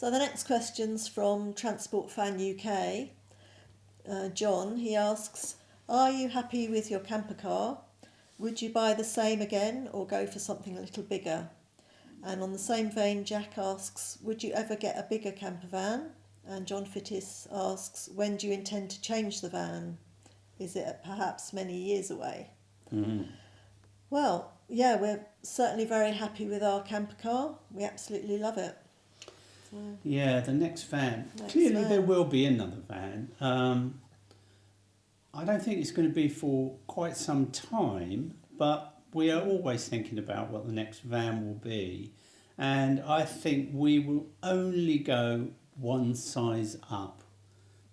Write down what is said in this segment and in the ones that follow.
So the next question's from Transport Fan UK. John, he asks, are you happy with your camper car? Would you buy the same again or go for something a little bigger? And on the same vein, Jack asks, would you ever get a bigger camper van? And John Fittis asks, when do you intend to change the van? Is it perhaps many years away? Mm-hmm. Well, yeah, we're certainly very happy with our camper car. We absolutely love it. So, yeah, the next van. Clearly there will be another van. I don't think it's going to be for quite some time, but we are always thinking about what the next van will be. And I think we will only go one size up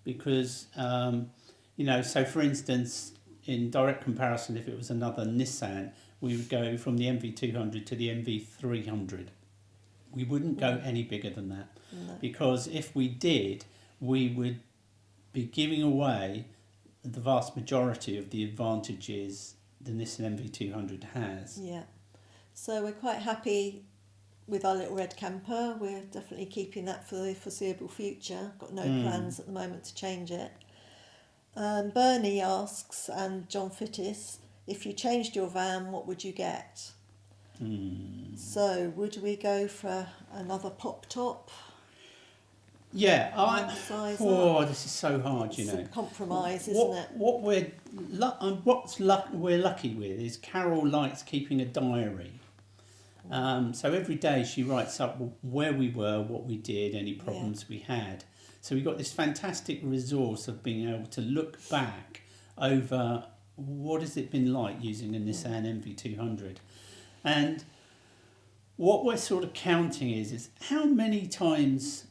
because, so for instance, in direct comparison, if it was another Nissan, we would go from the MV200 to the MV300. We wouldn't go any bigger than that, because if we did, we would be giving away the vast majority of the advantages the Nissan MV200 has. Yeah, so we're quite happy with our little red camper. We're definitely keeping that for the foreseeable future. Got no plans at the moment to change it. Bernie asks, and John Fittis, if you changed your van, what would you get? So would we go for another pop top? Yeah, this is so hard, It's a compromise, isn't it? What we're lucky with is Carol likes keeping a diary. So every day she writes up where we were, what we did, any problems we had. So we've got this fantastic resource of being able to look back over what has it been like using a Nissan MV200. And what we're sort of counting is how many times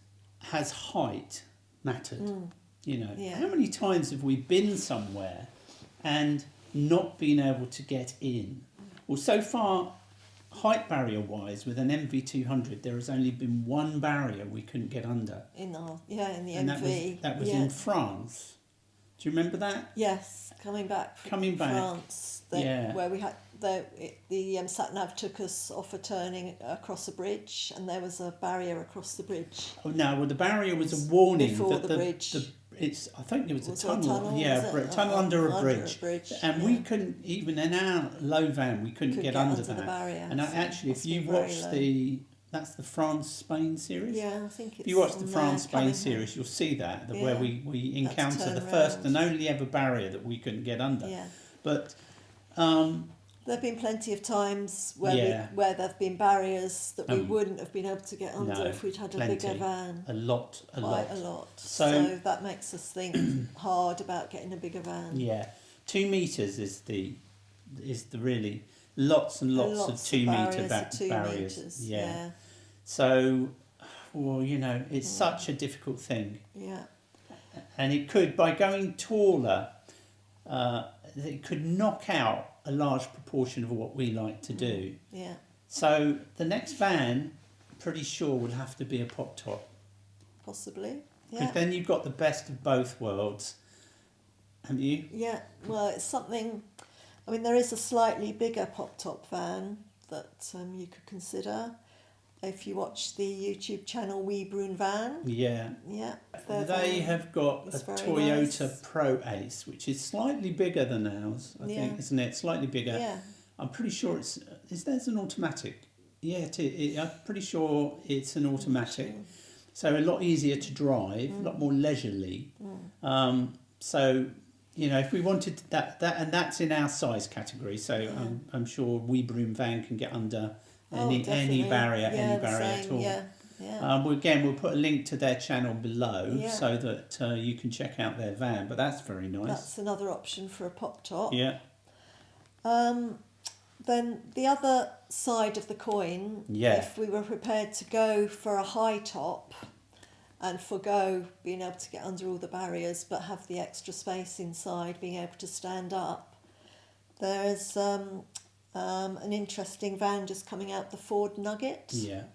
has height mattered? How many times have we been somewhere and not been able to get in? Well, so far, height barrier wise, with an MV200, there has only been one barrier we couldn't get under. In the MV. And that was in France. Do you remember that? Yes, coming back from France, where we had the sat nav took us off a turning across a bridge, and there was a barrier across the bridge. Oh no! Well, the barrier was a warning before that the bridge. I think it was a tunnel. A tunnel under a bridge. And we couldn't, even in our low van, we couldn't get under that. The barrier. And actually, if you watch that's the France-Spain series. Yeah, I think it's. If you watch the France-Spain series, you'll see that where we encounter the first and only ever barrier that we couldn't get under. Yeah. But there have been plenty of times where there have been barriers that we wouldn't have been able to get under if we'd had a bigger van. A lot. So that makes us think hard about getting a bigger van. Yeah, 2 meters is the really lots and lots of 2 meter barriers. Yeah. So, it's such a difficult thing. Yeah. And it could, by going taller, it could knock out a large proportion of what we like to do. Yeah. So the next van, pretty sure, would have to be a pop top. Possibly. Yeah. Because then you've got the best of both worlds. Have you? Yeah. Well, it's something. I mean, there is a slightly bigger pop top van that you could consider. If you watch the YouTube channel Weebrun Van. Yeah. Yeah. They have got a Toyota Pro Ace, which is slightly bigger than ours, I think, isn't it? Slightly bigger. Yeah. I'm pretty sure there's an automatic? Yeah, I'm pretty sure it's an automatic. So a lot easier to drive, a lot more leisurely. So, if we wanted that and that's in our size category, so I'm sure Weebrun Van can get under any barrier at all. Yeah. We'll put a link to their channel below so that you can check out their van, but that's very nice. That's another option for a pop top. Yeah. Then the other side of the coin, if we were prepared to go for a high top and forgo being able to get under all the barriers but have the extra space inside, being able to stand up, there's an interesting van just coming out, the Ford Nugget. Yeah.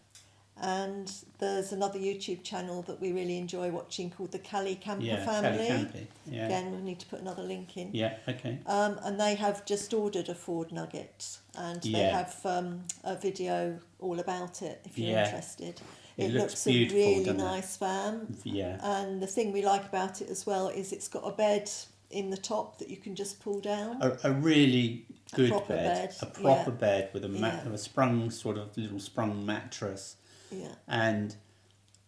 And there's another YouTube channel that we really enjoy watching called the Cali Camper Family. Cali Camper. Yeah. Again, we need to put another link in. Yeah, okay. And they have just ordered a Ford Nugget, and they have a video all about it if you're interested. It looks beautiful, a really doesn't it? nice van. Yeah. And the thing we like about it as well is it's got a bed in the top that you can just pull down. A really good proper bed, a proper yeah. bed with Yeah. a sprung sort of little sprung mattress, Yeah. and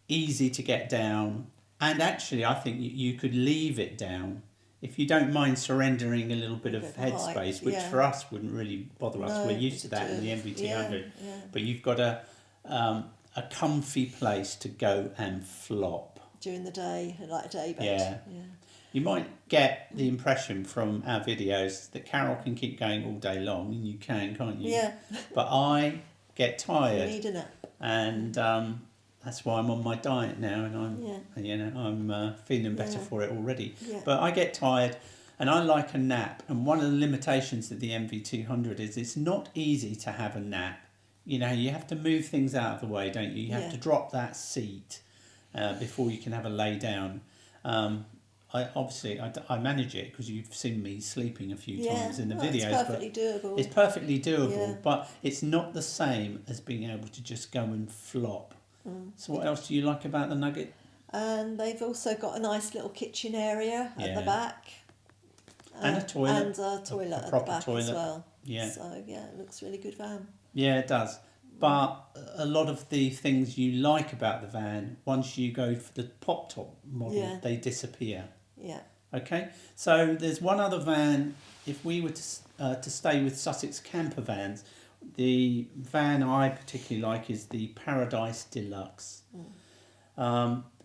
easy to get down. And actually, I think you could leave it down if you don't mind surrendering a little bit of bit of height, headspace, which yeah. for us wouldn't really bother us. No, We're used to that in the yeah, MV200, yeah. but you've got a comfy place to go and flop. During the day, like a day bed. Yeah. You might get the impression from our videos that Carol can keep going all day long, and you can, can't you? Yeah. But I get You tired, need a nap. and that's why I'm on my diet now, and I'm feeling better Yeah. for it already. Yeah. But I get tired, and I like a nap. And one of the limitations of the MV200 is it's not easy to have a nap. You know, you have to move things out of the way, don't you? You have to drop that seat before you can have a lay down. I manage it because you've seen me sleeping a few times in the videos. It's perfectly doable. It's perfectly doable, Yeah. but it's not the same as being able to just go and flop. So what else do you like about the Nugget? And they've also got a nice little kitchen area at the Yeah. back. And a toilet. And a toilet A at the proper back as toilet. well. Yeah. So, yeah, it looks a really good van. Yeah, it does. But a lot of the things you like about the van, once you go for the pop top model, Yeah. they disappear. Yeah. Okay, so there's one other van. If we were to stay with Sussex camper vans, the van I particularly like is the Paradise Deluxe,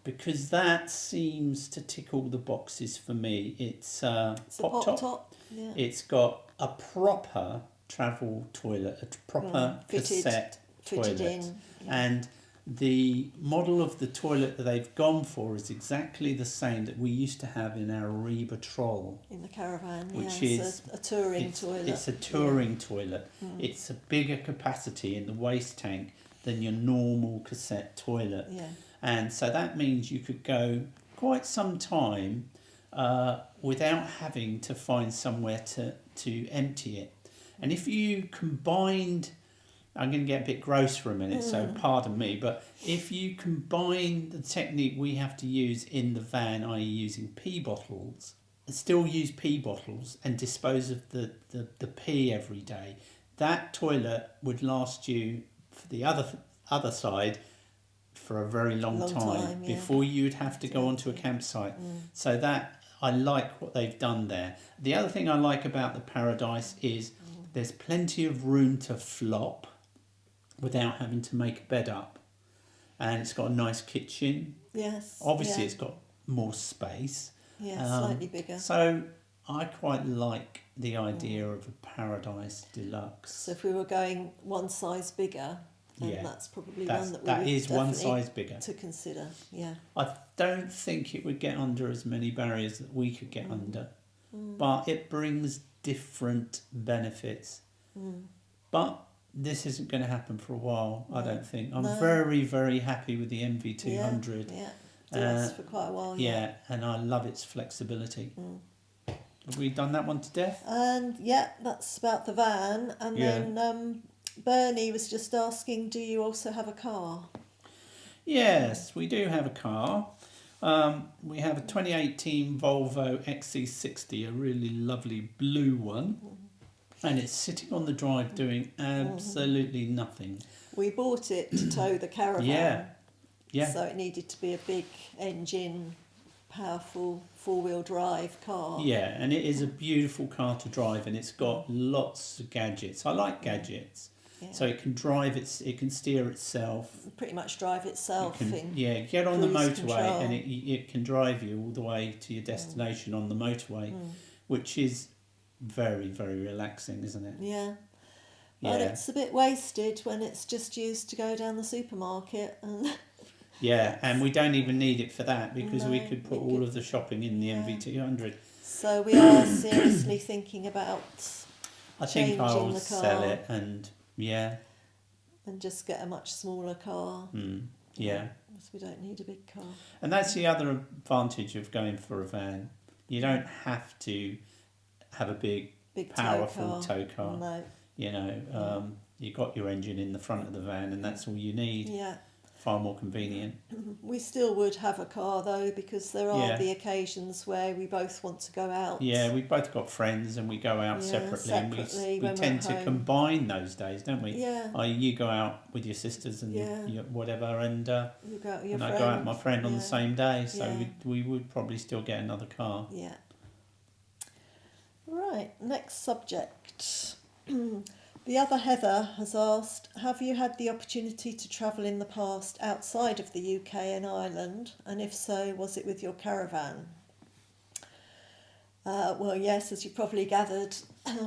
because that seems to tick all the boxes for me. It's It's a pop top. Yeah. It's got a proper travel toilet, a proper Fitted cassette toilet, in. Yeah. and the model of the toilet that they've gone for is exactly the same that we used to have in our Reba Troll. In the caravan, Which yeah. is It's a touring toilet. It's a touring toilet. It's a bigger capacity in the waste tank than your normal cassette toilet. Yeah. And so that means you could go quite some time without having to find somewhere to empty it. And if you combined, I'm going to get a bit gross for a minute, so pardon me, but if you combine the technique we have to use in the van, i.e. using pee bottles, still use pee bottles and dispose of the pee every day, that toilet would last you, for the other side, for a very long time yeah. before you'd have to go onto a campsite. So that, I like what they've done there. The other thing I like about the Paradise is there's plenty of room to flop without having to make a bed up. And it's got a nice kitchen. Yes. Obviously, yeah. it's got more space. Yeah, slightly bigger. So I quite like the idea of a Paradise Deluxe. So if we were going one size bigger, then Yeah. that's probably That's- one that we that would is one definitely size bigger. to consider. Yeah. I don't think it would get under as many barriers that we could get under, but it brings different benefits. But this isn't going to happen for a while, I don't think. I'm very, very happy with the MV200. Yeah. It does for quite a while. Yeah, and I love its flexibility. Have we done that one to death? And yeah, that's about the van. And Yeah. then Bernie was just asking, do you also have a car? Yes, we do have a car. We have a 2018 Volvo XC60, a really lovely blue one. And it's sitting on the drive doing absolutely nothing. We bought it to tow the caravan. Yeah. So it needed to be a big engine, powerful four-wheel drive car. Yeah, and it is a beautiful car to drive, and it's got lots of gadgets. I like gadgets. Yeah. So it can drive, it can steer itself. Pretty much drive itself. Get on the cruise motorway control. and it can drive you all the way to your destination on the motorway, which is very, very relaxing, isn't it? Yeah. But Yeah. it's a bit wasted when it's just used to go down the supermarket. And Yeah, and we don't even need it for that because we No, could put we all could- of the shopping in the MV200. so we are seriously thinking about I think changing I'll the sell car. it and and just get a much smaller car. yeah. Because we don't need a big car. And that's the other advantage of going for a van. You don't have to have a big Big powerful tow car. tow car. No. You know, you got your engine in the front of the van and that's all you need. Yeah. far more convenient. We still would have a car though, because there are Yeah. the occasions where we both want to go out. Yeah, we've both got friends and we go out Yeah, separately, and separately we when we're tend at to home. combine those days, don't we? Yeah. You go out with your sisters and Yeah. your whatever, and You go out with your and I friend. go out with my friend on the Yeah. same day, so Yeah. we would probably still get another car. Yeah. Right, next subject. The other Heather has asked, have you had the opportunity to travel in the past outside of the UK and Ireland? And if so, was it with your caravan? Well, yes, as you probably gathered,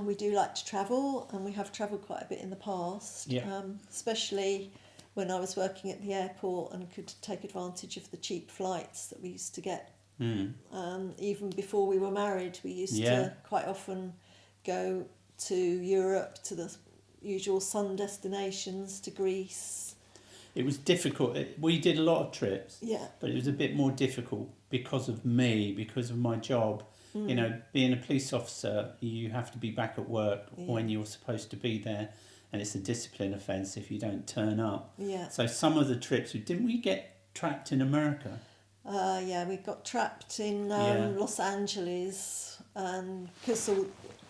we do like to travel, and we have travelled quite a bit in the past. Yeah. Especially when I was working at the airport and could take advantage of the cheap flights that we used to get. Even before we were married, we used to quite often go to Europe, to the usual sun destinations, to Greece. It was difficult. We did a lot of trips, Yeah. but it was a bit more difficult because of me, because of my job. You know, being a police officer, you have to be back at work when you're supposed to be there, and it's a discipline offence if you don't turn up. Yeah. So some of the trips, didn't we get trapped in America? Yeah, we got trapped in Los Angeles, and because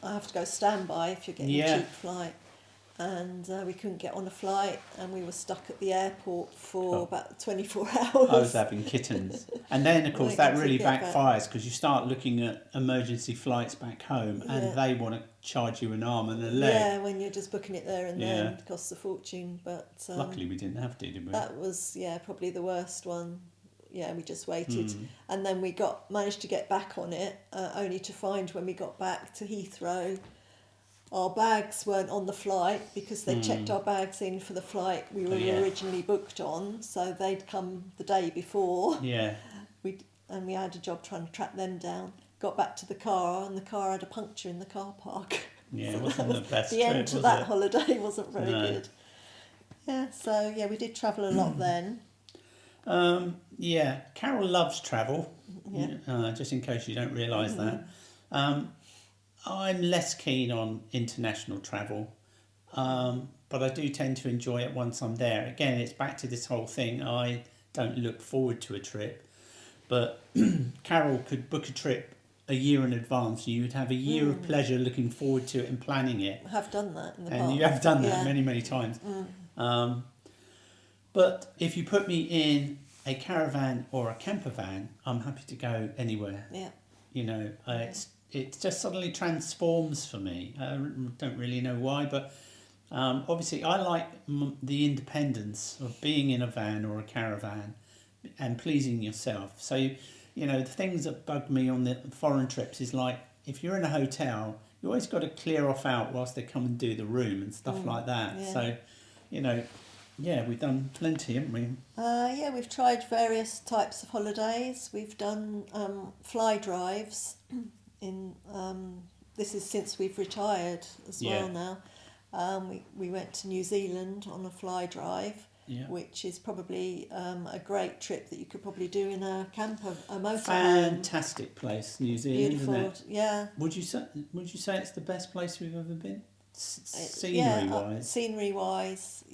I have to go standby if you're getting a cheap flight, and we couldn't get on a flight, and we were stuck at the airport for about 24 hours. I was having kittens. And then, of course, that really backfires because you start looking at emergency flights back home, and they want to charge you an arm and a leg. Yeah, when you're just booking it there and then, it costs a fortune. But luckily we didn't have to, did we? That was, probably the worst one. Yeah, we just waited, and then we managed to get back on it, only to find when we got back to Heathrow, our bags weren't on the flight because they checked our bags in for the flight we were originally booked on, so they'd come the day before. Yeah. We had a job trying to track them down. Got back to the car, and the car had a puncture in the car park. Yeah, So it wasn't the best the trip, end to was that it? holiday wasn't very good. Yeah, so we did travel a lot then. Carol loves travel. Yeah. Just in case you don't realise that. I'm less keen on international travel, but I do tend to enjoy it once I'm there. Again, it's back to this whole thing. I don't look forward to a trip, but Carol could book a trip a year in advance. You'd have a year of pleasure looking forward to it and planning it. I have done that in the past. And you have done that many, many times. But if you put me in a caravan or a campervan, I'm happy to go anywhere. Yeah. You know, it just suddenly transforms for me. I don't really know why, but obviously I like the independence of being in a van or a caravan and pleasing yourself. So, you know, the things that bug me on the foreign trips is like, if you're in a hotel, you always got to clear off out whilst they come and do the room and stuff like that. Yeah. So, you know, we've done plenty, haven't we? We've tried various types of holidays. We've done fly drives. This is since we've retired as well now. We went to New Zealand on a fly drive, which is probably a great trip that you could probably do in a camper, a motorhome. Fantastic place, New Zealand, Beautiful, isn't it? yeah. Would you say it's the best place we've ever been? Scenery-wise? Scenery-wise,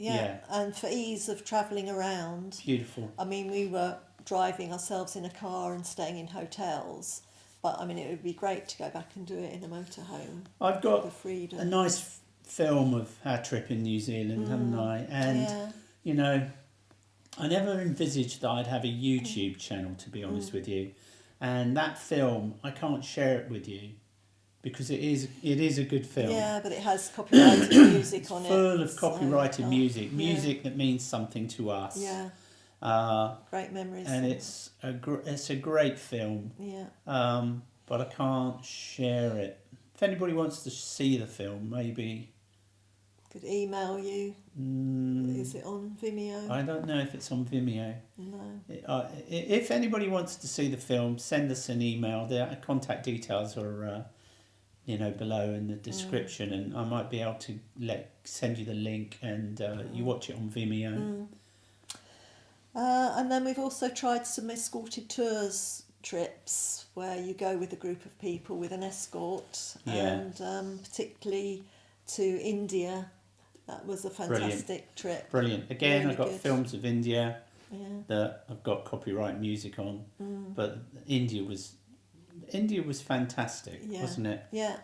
and for ease of travelling around. Beautiful. I mean, we were driving ourselves in a car and staying in hotels, but I mean, it would be great to go back and do it in a motorhome. I've got the freedom. a nice film of our trip in New Zealand, haven't I? And, you know, I never envisaged that I'd have a YouTube channel, to be honest with you. And that film, I can't share it with you because it is a good film. Yeah, but it has copyrighted music on it. Full of copyrighted music that means something to us. Yeah. Great memories. And it's a great film. Yeah. But I can't share it. If anybody wants to see the film, maybe could email you. Is it on Vimeo? I don't know if it's on Vimeo. No. If anybody wants to see the film, send us an email. The contact details are below in the description, and I might be able to send you the link, and you watch it on Vimeo. And then we've also tried some escorted tours trips where you go with a group of people with an escort, and particularly to India. That was a fantastic trip. Brilliant. Again, Really I got good. films of India. that have got copyright music on. But India was fantastic, wasn't it? Yeah.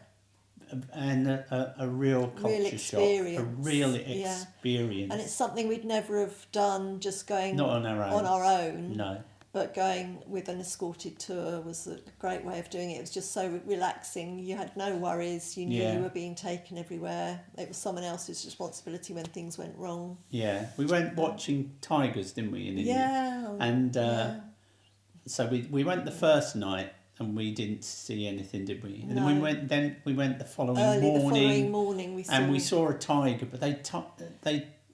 And a real culture shock, a real experience. And it's something we'd never have done just going not on our own. No. But going with an escorted tour was a great way of doing it. It was just so relaxing. You had no worries. You knew you were being taken everywhere. It was someone else's responsibility when things went wrong. Yeah, we went watching tigers, didn't we, in India? Yeah. And so we went the first night and we didn't see anything, did we? And then we went the following morning. The following morning we saw a tiger, but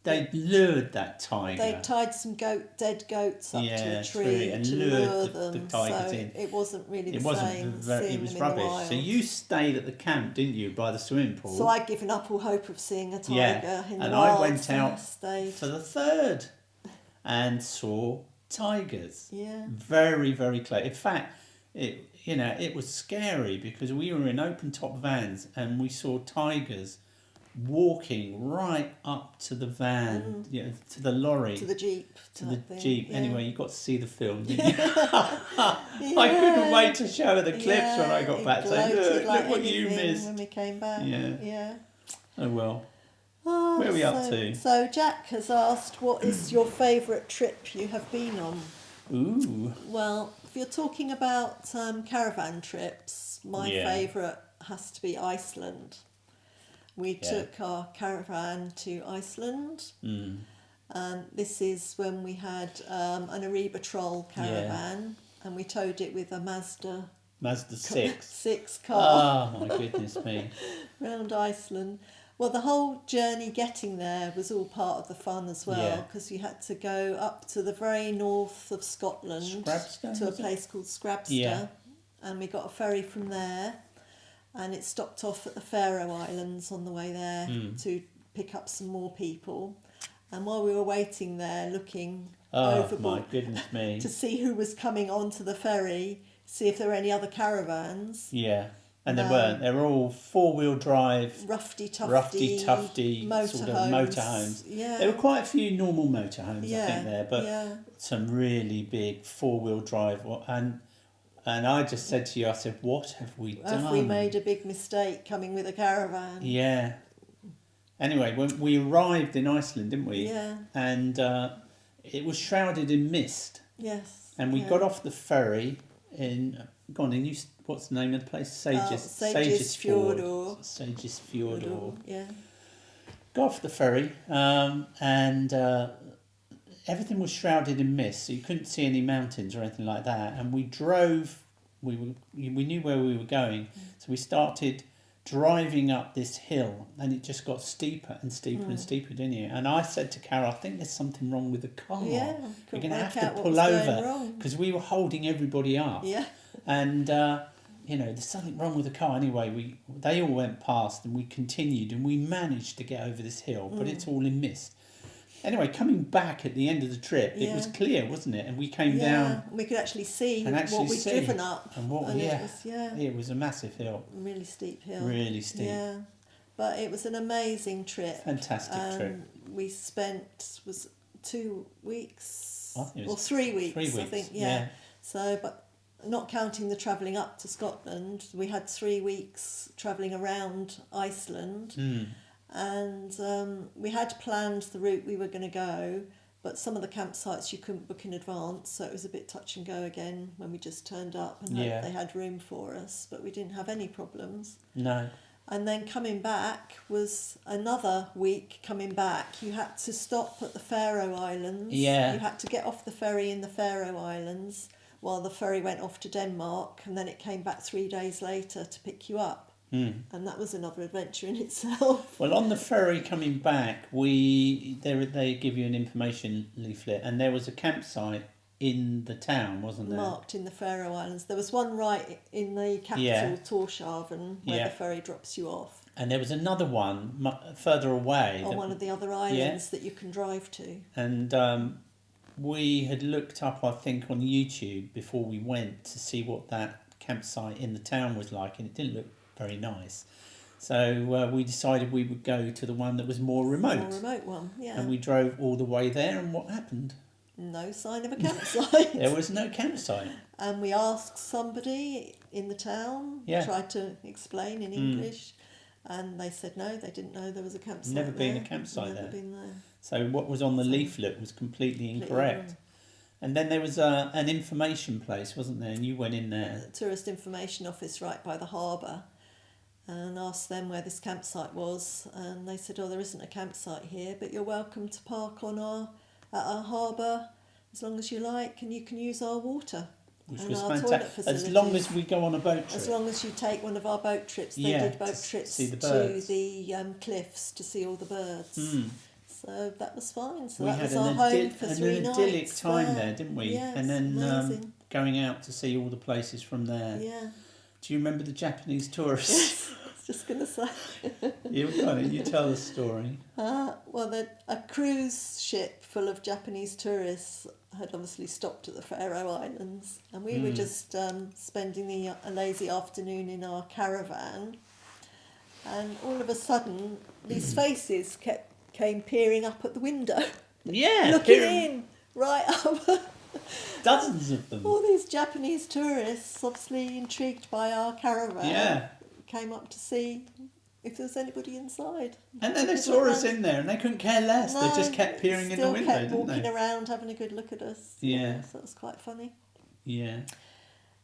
they lured that tiger. They tied some dead goats up to a tree and to lured lure the them. tigers so in. It wasn't really it the wasn't same. It was rubbish. So you stayed at the camp, didn't you, by the swimming pool? So I'd given up all hope of seeing a tiger in the and wild. I went out for the third and saw tigers. Yeah. Very, very close. In fact, it was scary because we were in open top vans and we saw tigers walking right up to the van, to the lorry, to the jeep, Jeep. Yeah. Anyway, you got to see the film, didn't you? I couldn't wait to show the clips when I got back. Saying, look what you missed when we came back. Yeah. Oh well. Where are we up to? So Jack has asked, what is your favourite trip you have been on? Ooh. Well, if you're talking about caravan trips, my favourite has to be Iceland. We took our caravan to Iceland, and this is when we had an Ariba Troll caravan, and we towed it with a Mazda 6 car. Oh my goodness me! Round Iceland. Well, the whole journey getting there was all part of the fun as well, because you had to go up to the very north of Scotland to a place called Scrabster, and we got a ferry from there. And it stopped off at the Faroe Islands on the way there to pick up some more people. And while we were waiting there, looking overboard, my goodness me, to see who was coming onto the ferry, see if there were any other caravans. Yeah, and there weren't. They were all 4-wheel drive, roughy tufty motorhomes. sort of motorhomes. Yeah, there were quite a few normal motorhomes, I think there, but some really big 4-wheel drive And I just said to you, I said, what have we done? Have we made a big mistake coming with a caravan? Yeah. Anyway, when we arrived in Iceland, didn't we? Yeah. And it was shrouded in mist. Yes. And we got off the ferry in... Go on, what's the name of the place? Seyðisfjörður. Seyðisfjörður. Yeah. Got off the ferry and... everything was shrouded in mist, so you couldn't see any mountains or anything like that. And we drove. We knew where we were going, so we started driving up this hill, and it just got steeper and steeper and steeper, didn't it? And I said to Carol, I think there's something wrong with the car. Yeah, we're going to have to pull over because we were holding everybody up. Yeah, and there's something wrong with the car. Anyway, they all went past, and we continued, and we managed to get over this hill, but it's all in mist. Anyway, coming back at the end of the trip, it was clear, wasn't it? And we came down. We could actually see what we'd driven up. It was a massive hill. Really steep hill. Really steep. Yeah. But it was an amazing Fantastic trip. We spent, 2 weeks? I think it was 3 weeks. 3 weeks, I think, yeah. So, but not counting the travelling up to Scotland, we had 3 weeks travelling around Iceland. And we had planned the route we were going to go, but some of the campsites you couldn't book in advance, so it was a bit touch and go again when we just turned up and they had room for us, but we didn't have any problems. No. And then coming back was another week coming back. You had to stop at the Faroe Islands. Yeah. You had to get off the ferry in the Faroe Islands while the ferry went off to Denmark, and then it came back 3 days later to pick you up. And that was another adventure in itself. Well, on the ferry coming back, they give you an information leaflet, and there was a campsite in the town, wasn't there? Marked in the Faroe Islands. There was one right in the capital, Tórshavn, where the ferry drops you off. And there was another one further away. On one of the other islands that you can drive to. And we had looked up, I think, on YouTube before we went to see what that campsite in the town was like, and it didn't look very nice. So we decided we would go to the one that was more remote. More remote one, yeah. And we drove all the way there, and what happened? no sign of a campsite. There was no campsite. And we asked somebody in the town, Yeah. tried to explain in English, and they said no, they didn't know there was a campsite Never been there. a campsite Never there. been there. So what was on the leaflet was completely incorrect. And then there was an information place, wasn't there? And you went in there. Tourist information office right by the harbour, and asked them where this campsite was, and they said, oh, there isn't a campsite here, but you're welcome to park at our harbour as long as you like, and you can use our water. Which and was our toilet fantastic. As long as we go on a boat trip. As long as you take one of our boat trips. They Yeah, did boat to trips see the to birds. the cliffs to see all the birds. Mm. So that was fine. So We that had was our home for 3 an nights. idyllic time there, didn't we? Yes, and then amazing. going out to see all the places from there. Yeah. Do you remember the Japanese tourists? Yes, I was just going to say. You tell the story. Well, a cruise ship full of Japanese tourists had obviously stopped at the Faroe Islands, and we were just spending a lazy afternoon in our caravan, and all of a sudden these faces came peering up at the window. Yeah, Looking in, right up. Dozens of them. All these Japanese tourists, obviously intrigued by our caravan, came up to see if there was anybody inside. And then they saw us in there and they couldn't care less. No, they just kept peering in the window, kept didn't walking they? around, having a good look at us. Yeah. So that was quite funny. Yeah.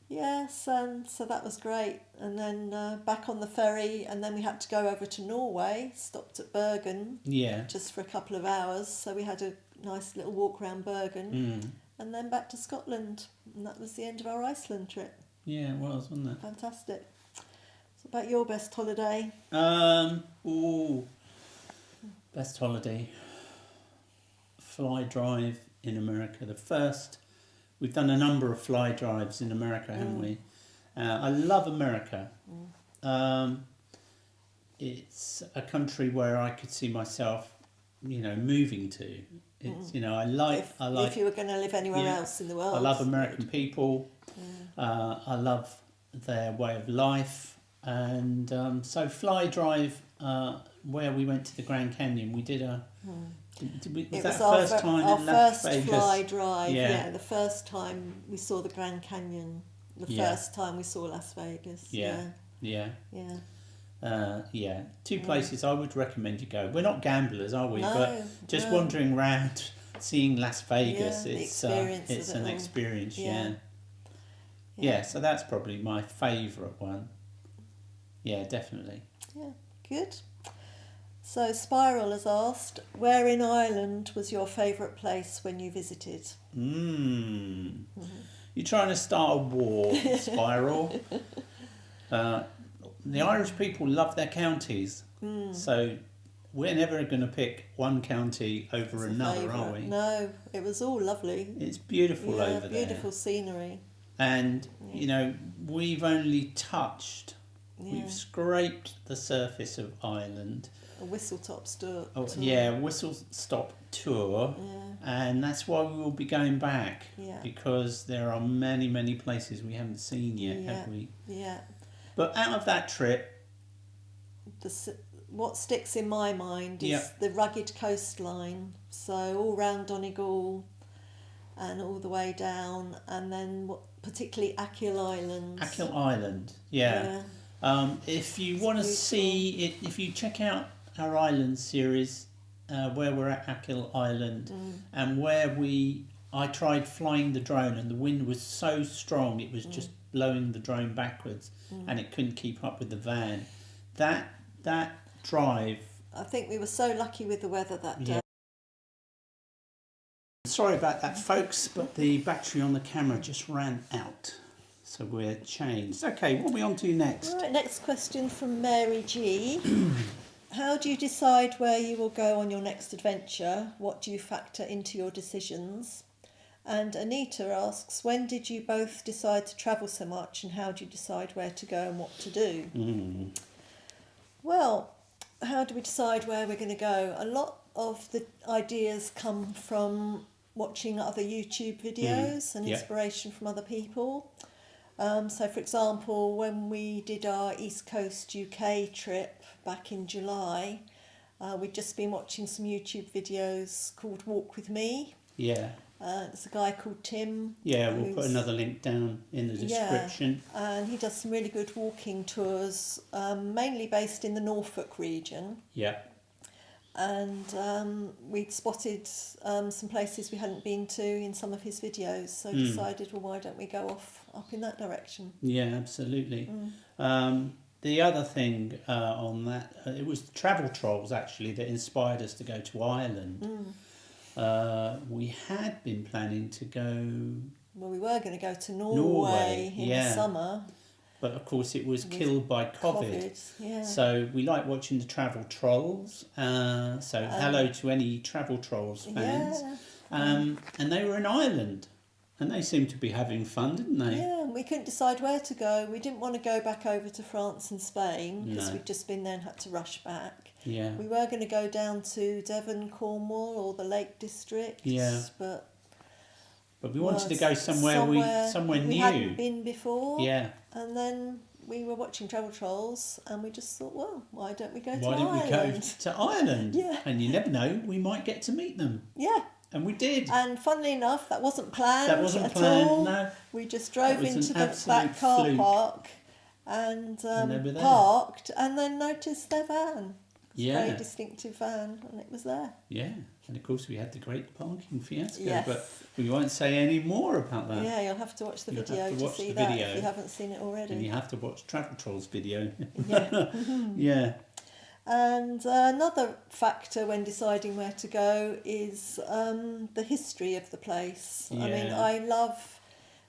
Yes, and so that was great. And then back on the ferry, and then we had to go over to Norway, stopped at Bergen Yeah. just for a couple of hours. So we had a nice little walk around Bergen, and then back to Scotland. And that was the end of our Iceland trip. Yeah, it was, wasn't it? Fantastic. So about your best holiday? Best holiday. Fly drive in America. We've done a number of fly drives in America, haven't we? I love America. It's a country where I could see myself, moving to. It's, I like. If you were going to live anywhere else in the world. I love American people. I love their way of life, and so fly drive where we went to the Grand Canyon. We did a. Was that first time in Las Vegas? Our first fly drive. Yeah, the first time we saw the Grand Canyon. The first time we saw Las Vegas. Yeah. Yeah. Two places I would recommend you go. We're not gamblers, are we? No, but just wandering around, seeing Las Vegas, it's an all. experience. Yeah. Yeah. So that's probably my favourite one. Yeah, definitely. Yeah, good. So Spiral has asked, where in Ireland was your favourite place when you visited? You're trying to start a war, Spiral. The Irish people love their counties, so we're never going to pick one county over another, are we? No, it was all lovely. It's beautiful over there. Beautiful scenery. And, we've only touched, we've scraped the surface of Ireland. A whistle-top tour. Whistle-stop tour. Yeah. And that's why we will be going back. Yeah. Because there are many, many places we haven't seen yet, have we? Yeah. But out of that trip... What sticks in my mind is the rugged coastline. So all round Donegal and all the way down. And then particularly Achill Island. Achill Island, if you want to see it, if you check out our island series, where we're at Achill Island, and where I tried flying the drone, and the wind was so strong it was just blowing the drone backwards, and it couldn't keep up with the van. That drive. I think we were so lucky with the weather that day. Sorry about that, folks, but the battery on the camera just ran out. So we're changed. Okay, what are we on to next? All right, next question from Mary G. How do you decide where you will go on your next adventure? What do you factor into your decisions? And Anita asks, when did you both decide to travel so much, and how do you decide where to go and what to do? Well, how do we decide where we're going to go? A lot of the ideas come from watching other YouTube videos and inspiration from other people. So, for example, when we did our East Coast UK trip back in July, we'd just been watching some YouTube videos called Walk With Me. Yeah. It's a guy called Tim. Yeah, we'll put another link down in the description. Yeah, and he does some really good walking tours, mainly based in the Norfolk region. Yeah. And we'd spotted some places we hadn't been to in some of his videos, so decided, well, why don't we go off up in that direction? Yeah, absolutely. The other thing on that, it was the travel trolls actually that inspired us to go to Ireland. We had been planning to go... Well, we were going to go to Norway in the summer. But of course it was killed by COVID. Yeah. So we like watching the travel trolls. So hello to any travel trolls fans. Yeah. And they were in Ireland. And they seemed to be having fun, didn't they? Yeah, and we couldn't decide where to go. We didn't want to go back over to France and Spain because we'd just been there and had to rush back. Yeah. We were going to go down to Devon, Cornwall or the Lake District. Yeah. But we wanted to go somewhere new. We hadn't been before. Yeah. And then we were watching Travel Trolls and we just thought, well, why don't we go to Why Ireland? don't we go to Ireland? Yeah. And you never know, we might get to meet them. Yeah. And we did. And funnily enough, that wasn't planned. At all. No. We just drove into the back car park and and parked and then noticed their van. Yeah. Very distinctive van, and it was there. Yeah. And of course we had the great parking fiasco, Yes. but we won't say any more about that. Yeah, you'll have to watch the You'll video have to to watch see the that video. if you haven't seen it already. And you have to watch Travel Trolls video. Yeah. Yeah. And another factor when deciding where to go is the history of the place. I mean, Yeah. I love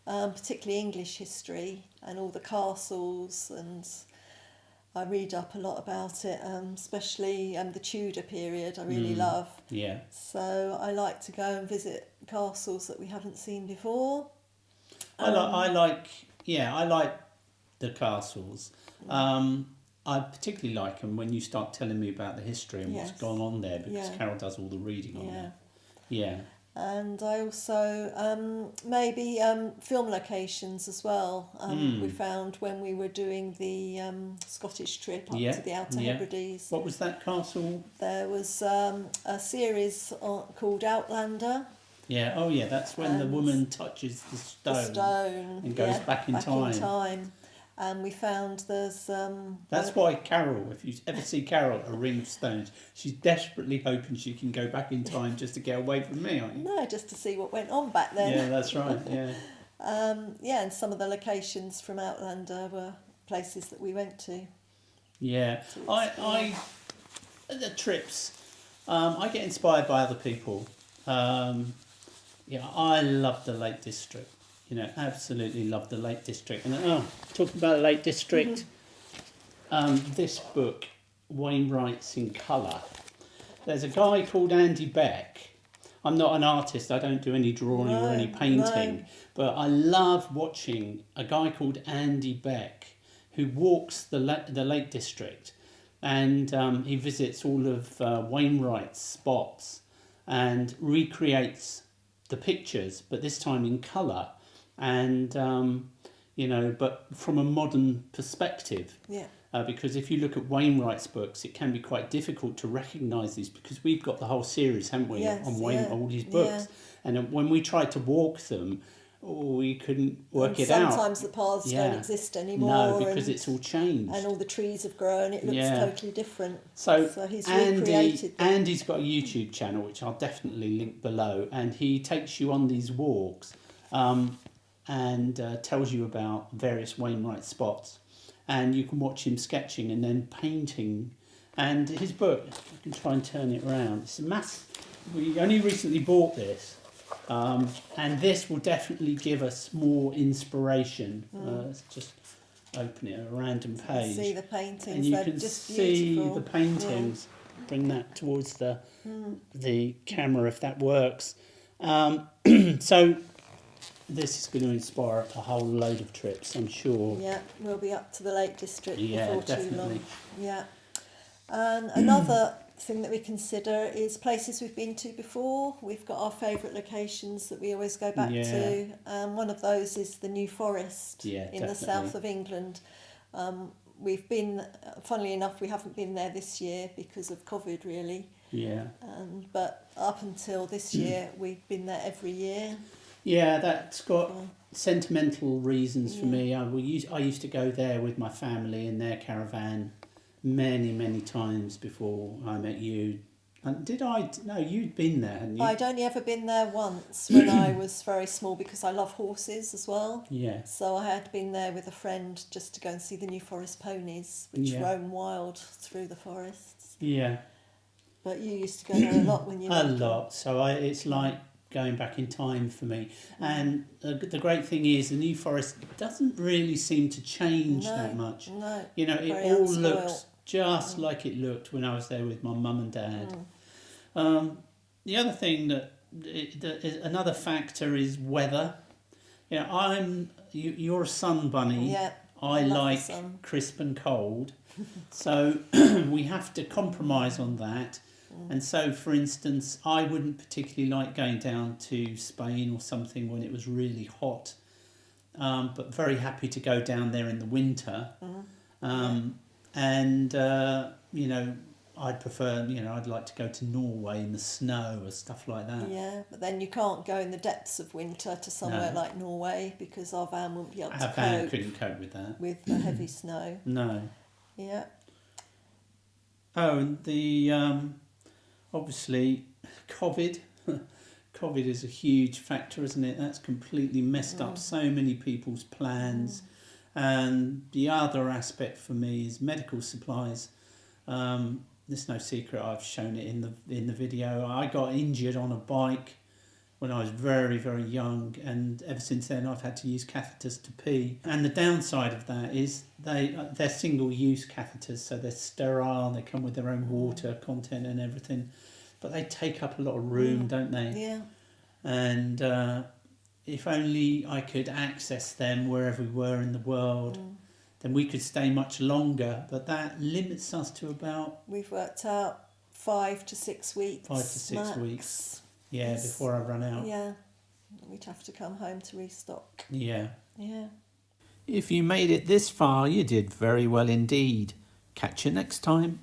particularly English history and all the castles, and I read up a lot about it, especially the Tudor period I really love. Yeah. So I like to go and visit castles that we haven't seen before. I like the castles. I particularly like them when you start telling me about the history and what's gone on there, because Carol does all the reading on it. Yeah. And I also maybe film locations as well. We found when we were doing the Scottish trip up to the Outer Hebrides. What was that castle? There was a series called Outlander. Yeah. Oh, yeah. That's when the woman touches the stone and goes back in time. And we found there's... That's why Carol, if you ever see Carol, a ring of stones, she's desperately hoping she can go back in time just to get away from me, aren't you? No, just to see what went on back then. Yeah, that's right, yeah. And some of the locations from Outlander were places that we went to. Yeah. The trips, I get inspired by other people. I love the Lake District. Absolutely love the Lake District. And talking about the Lake District, this book, Wainwright's in Colour. There's a guy called Andy Beck. I'm not an artist, I don't do any drawing or any painting, but I love watching a guy called Andy Beck who walks the Lake District, and he visits all of Wainwright's spots and recreates the pictures, but this time in colour. And but from a modern perspective. Yeah. Because if you look at Wainwright's books, it can be quite difficult to recognise these, because we've got the whole series, haven't we, on all his books. Yeah. And when we tried to walk them, we couldn't work it out. Sometimes the paths don't exist anymore. No, because it's all changed. And all the trees have grown. It looks totally different. So he's recreated them. Andy's got a YouTube channel, which I'll definitely link below, and he takes you on these walks. And tells you about various Wainwright spots, and you can watch him sketching and then painting. And his book, I can try and turn it around, it's a massive. We only recently bought this, and this will definitely give us more inspiration. Let's just open it, a random page. See the paintings, and you can just see beautiful. The paintings. Bring that towards the camera if that works. So this is going to inspire a whole load of trips, I'm sure. Yeah, we'll be up to the Lake District before definitely. too long. Yeah. And another thing that we consider is places we've been to before. We've got our favourite locations that we always go back to. One of those is the New Forest in the south of England. we've been, funnily enough, we haven't been there this year because of COVID, really. Yeah. But up until this year, we've been there every year. Yeah, that's got sentimental reasons for me. I used to go there with my family in their caravan many times before I met you. And did I? No, you'd been there, hadn't you? I'd only ever been there once when I was very small because I love horses as well. Yeah. So I had been there with a friend just to go and see the New Forest ponies, which roam wild through the forests. Yeah. But you used to go there a lot when you were a lot. So it's like going back in time for me. And the great thing is the New Forest doesn't really seem to change that much. No. You know, it all looks just like it looked when I was there with my mum and dad. The other thing that is another factor is weather. You know, you're a sun bunny. Yeah. I like crisp and cold. So we have to compromise on that. And so, for instance, I wouldn't particularly like going down to Spain or something when it was really hot, but very happy to go down there in the winter. And, you know, I'd prefer, you know, I'd like to go to Norway in the snow or stuff like that. Yeah, but then you can't go in the depths of winter to somewhere like Norway because our van wouldn't be able to cope. Our van couldn't cope with that. With the heavy snow. No. Yeah. Oh, and the... obviously, COVID is a huge factor, isn't it? That's completely messed up so many people's plans. And the other aspect for me is medical supplies. There's no secret, I've shown it in the video. I got injured on a bike when I was very young, and ever since then I've had to use catheters to pee. And the downside of that is they're single-use catheters, so they're sterile, they come with their own water content and everything, but they take up a lot of room, don't they? Yeah. And if only I could access them wherever we were in the world, then we could stay much longer, but that limits us to about... We've worked out 5 to 6 weeks. 5 to 6 max. weeks. Yeah, before I run out. Yeah, we'd have to come home to restock. Yeah. Yeah. If you made it this far, you did very well indeed. Catch you next time.